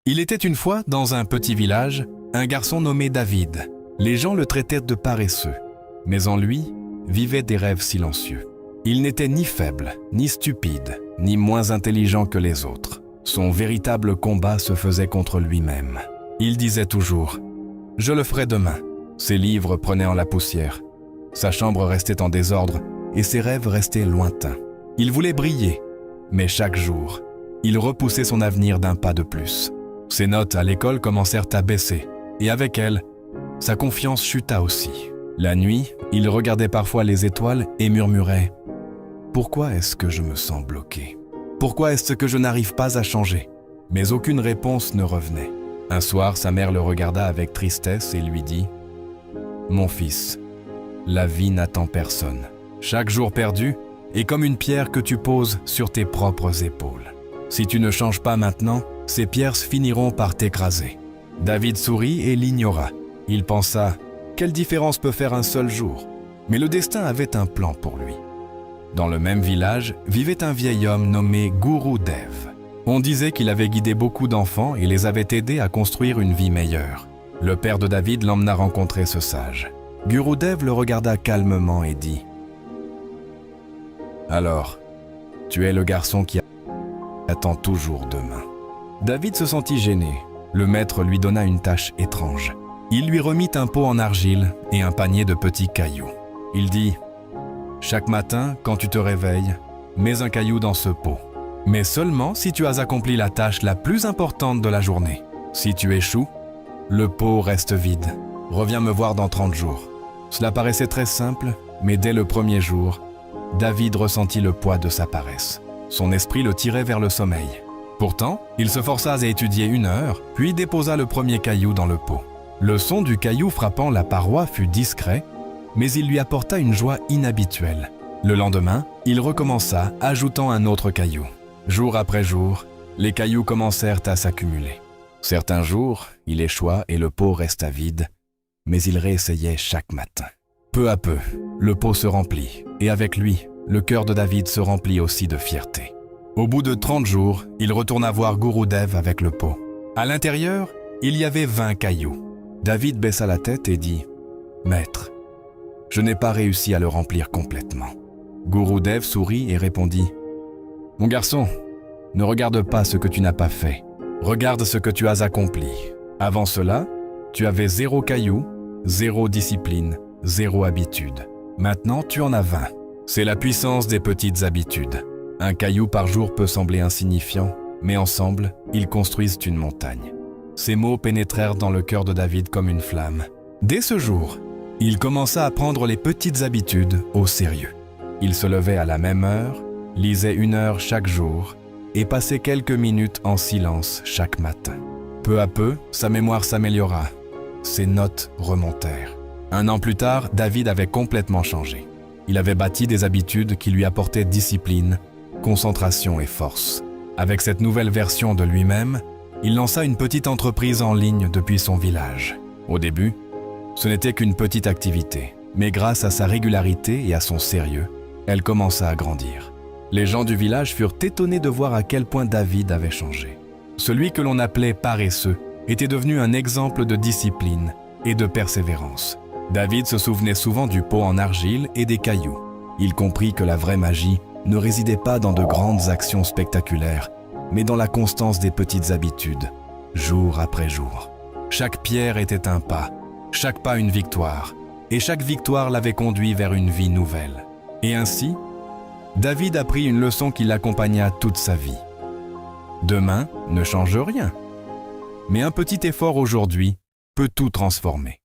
Il était une fois, dans un petit village, un garçon nommé David. Les gens le traitaient de paresseux, mais en lui vivaient des rêves silencieux. Il n'était ni faible, ni stupide, ni moins intelligent que les autres. Son véritable combat se faisait contre lui-même. Il disait toujours « Je le ferai demain ». Ses livres prenaient en la poussière. Sa chambre restait en désordre et ses rêves restaient lointains. Il voulait briller, mais chaque jour, il repoussait son avenir d'un pas de plus. Ses notes à l'école commencèrent à baisser, et avec elles, sa confiance chuta aussi. La nuit, il regardait parfois les étoiles et murmurait « Pourquoi est-ce que je me sens bloqué? Pourquoi est-ce que je n'arrive pas à changer ?» Mais aucune réponse ne revenait. Un soir, sa mère le regarda avec tristesse et lui dit « Mon fils, la vie n'attend personne. Chaque jour perdu est comme une pierre que tu poses sur tes propres épaules. Si tu ne changes pas maintenant, ces pierres finiront par t'écraser. » David sourit et l'ignora. Il pensa « Quelle différence peut faire un seul jour ?» Mais le destin avait un plan pour lui. Dans le même village vivait un vieil homme nommé Guru Dev. On disait qu'il avait guidé beaucoup d'enfants et les avait aidés à construire une vie meilleure. Le père de David l'emmena rencontrer ce sage. Guru Dev le regarda calmement et dit « Alors, tu es le garçon qui attend toujours demain. » David se sentit gêné. Le maître lui donna une tâche étrange. Il lui remit un pot en argile et un panier de petits cailloux. Il dit « Chaque matin, quand tu te réveilles, mets un caillou dans ce pot. Mais seulement si tu as accompli la tâche la plus importante de la journée. Si tu échoues, le pot reste vide. Reviens me voir dans 30 jours. » Cela paraissait très simple, mais dès le premier jour, David ressentit le poids de sa paresse. Son esprit le tirait vers le sommeil. Pourtant, il se força à étudier 1 heure, puis déposa le premier caillou dans le pot. Le son du caillou frappant la paroi fut discret, mais il lui apporta une joie inhabituelle. Le lendemain, il recommença, ajoutant un autre caillou. Jour après jour, les cailloux commencèrent à s'accumuler. Certains jours, il échoua et le pot resta vide, mais il réessayait chaque matin. Peu à peu, le pot se remplit, et avec lui, le cœur de David se remplit aussi de fierté. Au bout de 30 jours, il retourna voir Guru Dev avec le pot. À l'intérieur, il y avait 20 cailloux. David baissa la tête et dit « Maître, je n'ai pas réussi à le remplir complètement. » Guru Dev sourit et répondit « Mon garçon, ne regarde pas ce que tu n'as pas fait. Regarde ce que tu as accompli. Avant cela, tu avais 0 cailloux, 0 discipline, 0 habitude. Maintenant, tu en as 20. C'est la puissance des petites habitudes. Un caillou par jour peut sembler insignifiant, mais ensemble, ils construisent une montagne. » Ces mots pénétrèrent dans le cœur de David comme une flamme. Dès ce jour, il commença à prendre les petites habitudes au sérieux. Il se levait à la même heure, lisait 1 heure chaque jour et passait quelques minutes en silence chaque matin. Peu à peu, sa mémoire s'améliora. Ses notes remontèrent. 1 an plus tard, David avait complètement changé. Il avait bâti des habitudes qui lui apportaient discipline, concentration et force. Avec cette nouvelle version de lui-même, il lança une petite entreprise en ligne depuis son village. Au début, ce n'était qu'une petite activité, mais grâce à sa régularité et à son sérieux, elle commença à grandir. Les gens du village furent étonnés de voir à quel point David avait changé. Celui que l'on appelait paresseux était devenu un exemple de discipline et de persévérance. David se souvenait souvent du pot en argile et des cailloux. Il comprit que la vraie magie ne résidait pas dans de grandes actions spectaculaires, mais dans la constance des petites habitudes, jour après jour. Chaque pierre était un pas, chaque pas une victoire, et chaque victoire l'avait conduit vers une vie nouvelle. Et ainsi, David apprit une leçon qui l'accompagna toute sa vie. Demain ne change rien, mais un petit effort aujourd'hui peut tout transformer.